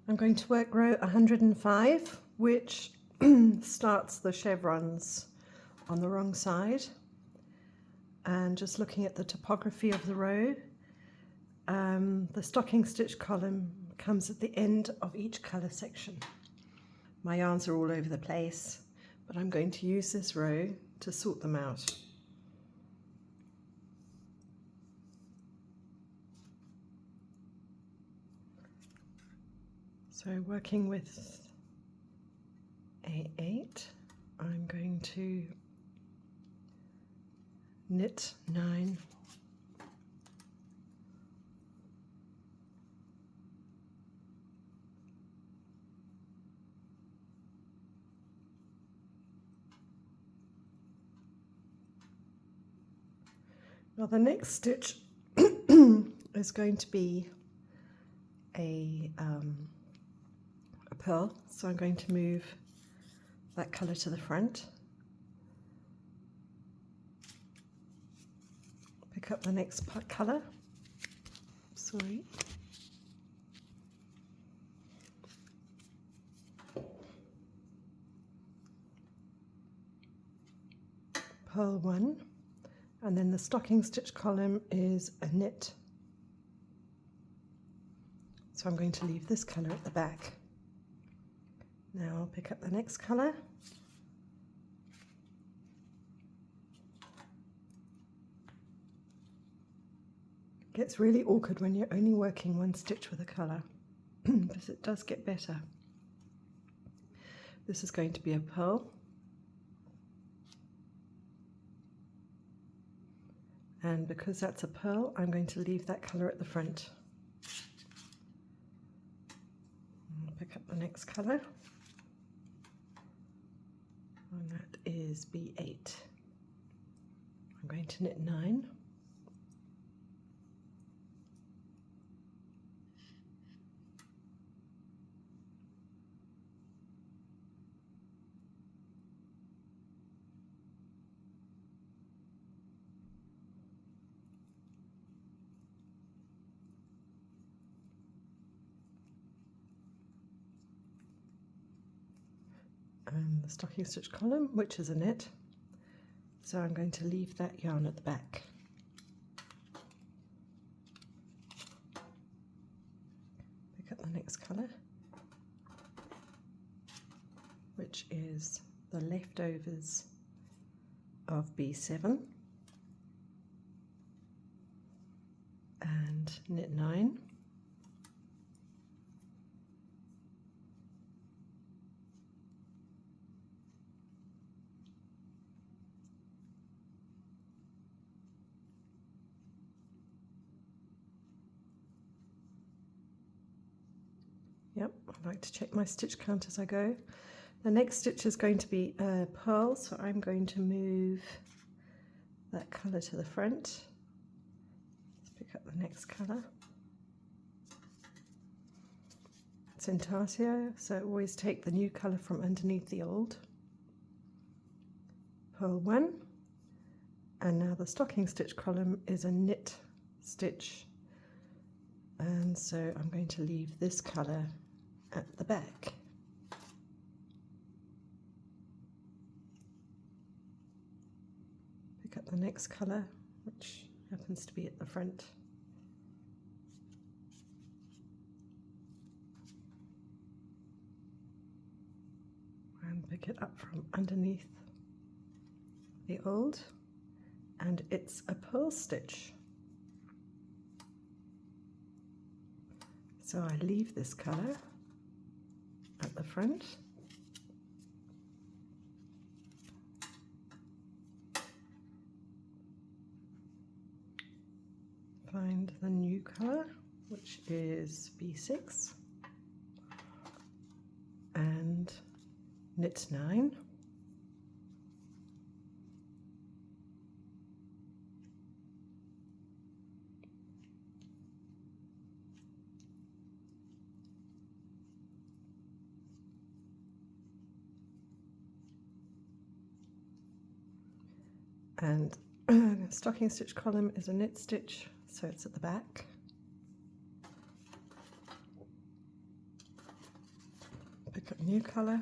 I'm going to work row 105, which starts the chevrons on the wrong side. And just looking at the topography of the row, the stocking stitch column comes at the end of each colour section. My yarns are all over the place, but I'm going to use this row to sort them out. So working with A8, I'm going to knit 9, now the next stitch is going to be a pearl, so I'm going to move that colour to the front, pick up the next colour, pearl 1, and then the stocking stitch column is a knit, so I'm going to leave this colour at the back. Now I'll pick up the next colour, it gets really awkward when you're only working one stitch with a colour, but it does get better. This is going to be a pearl, and because that's a pearl, I'm going to leave that colour at the front. I'll pick up the next colour, and that is B8. I'm going to knit 9, and the stocking stitch column, which is a knit, so I'm going to leave that yarn at the back. Pick up the next colour, which is the leftovers of B7, and knit 9, Yep, I like to check my stitch count as I go. The next stitch is going to be a pearl, so I'm going to move that colour to the front. Let's pick up the next colour. It's intarsia, so always take the new colour from underneath the old. Pearl 1, and now the stocking stitch column is a knit stitch, and so I'm going to leave this colour at the back. Pick up the next colour, which happens to be at the front. And pick it up from underneath the old, and it's a pearl stitch. So I leave this colour at the front, find the new colour, which is B6, and knit 9, and stocking stitch column is a knit stitch, so it's at the back. pick up a new colour.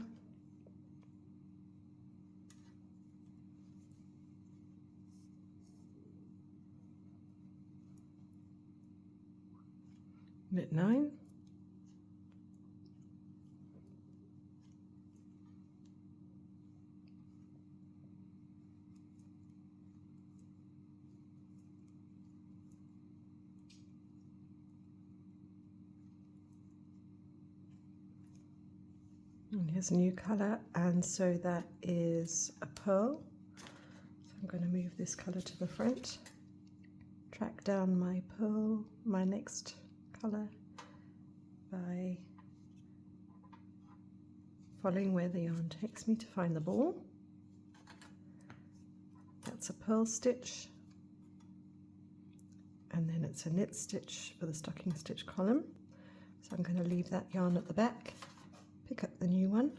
Knit 9. And here's a new colour, and so that is a pearl. So I'm going to move this colour to the front, track down my pearl, my next colour, by following where the yarn takes me to find the ball. That's a pearl stitch, and then it's a knit stitch for the stocking stitch column. So I'm going to leave that yarn at the back, pick up the new one,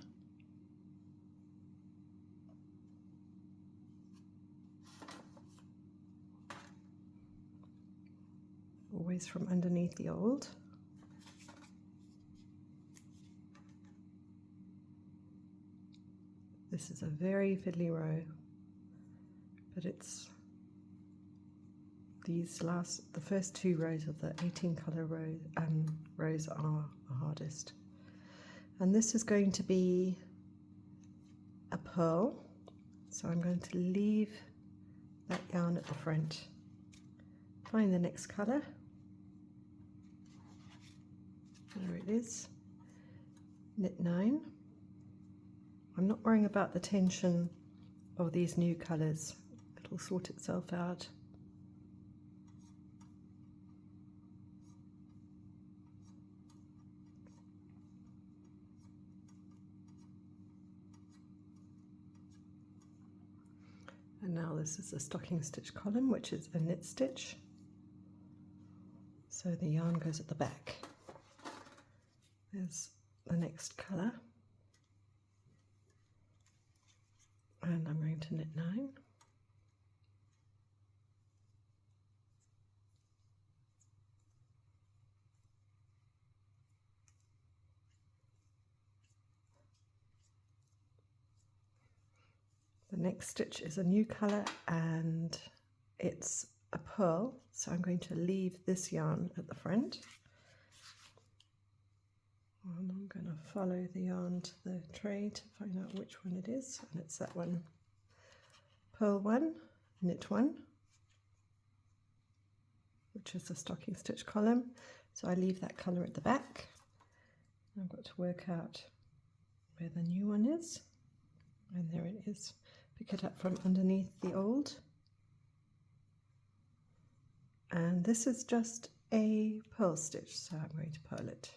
always from underneath the old. This is a very fiddly row, but it's the first 2 rows of the 18 colour rows are the hardest. And this is going to be a pearl, so I'm going to leave that yarn at the front, find the next colour, there it is, knit 9. I'm not worrying about the tension of these new colours, it'll sort itself out. And now this is a stocking stitch column, which is a knit stitch. So the yarn goes at the back. There's the next colour. And I'm going to knit 9. The next stitch is a new colour and it's a pearl, so I'm going to leave this yarn at the front. And I'm going to follow the yarn to the tray to find out which one it is, and it's that one. Pearl 1, knit 1, which is a stocking stitch column, so I leave that colour at the back. I've got to work out where the new one is, and there it is. Pick it up from underneath the old, and this is just a pearl stitch, so I'm going to purl it,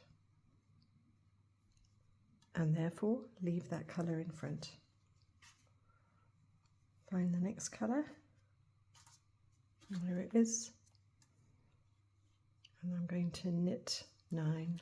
and therefore leave that colour in front. Find the next colour, and there it is, and I'm going to knit 9.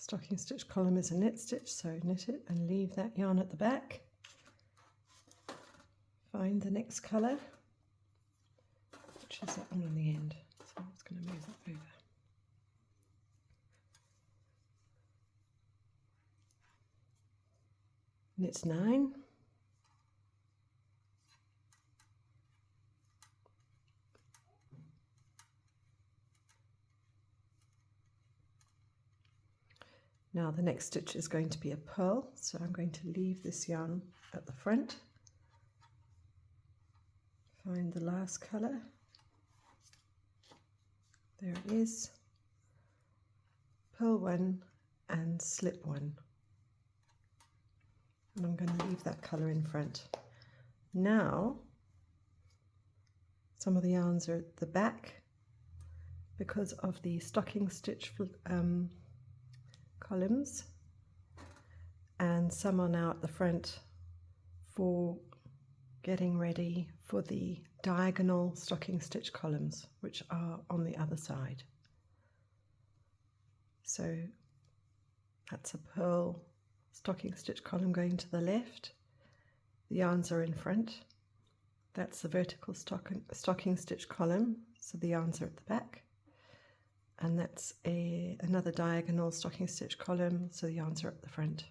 Stocking stitch column is a knit stitch, so knit it and leave that yarn at the back. Find the next colour, which is that one on the end. So I'm just going to move that over. Knit 9. Now the next stitch is going to be a pearl, so I'm going to leave this yarn at the front. Find the last colour. There it is. Pearl 1 and slip 1. And I'm going to leave that colour in front. Now, some of the yarns are at the back because of the stocking stitch columns, and some are now at the front for getting ready for the diagonal stocking stitch columns, which are on the other side. So that's a purl stocking stitch column going to the left, the yarns are in front. That's the vertical stocking stitch column, so the yarns are at the back, and that's another diagonal stocking stitch column, so the yarns are at the front.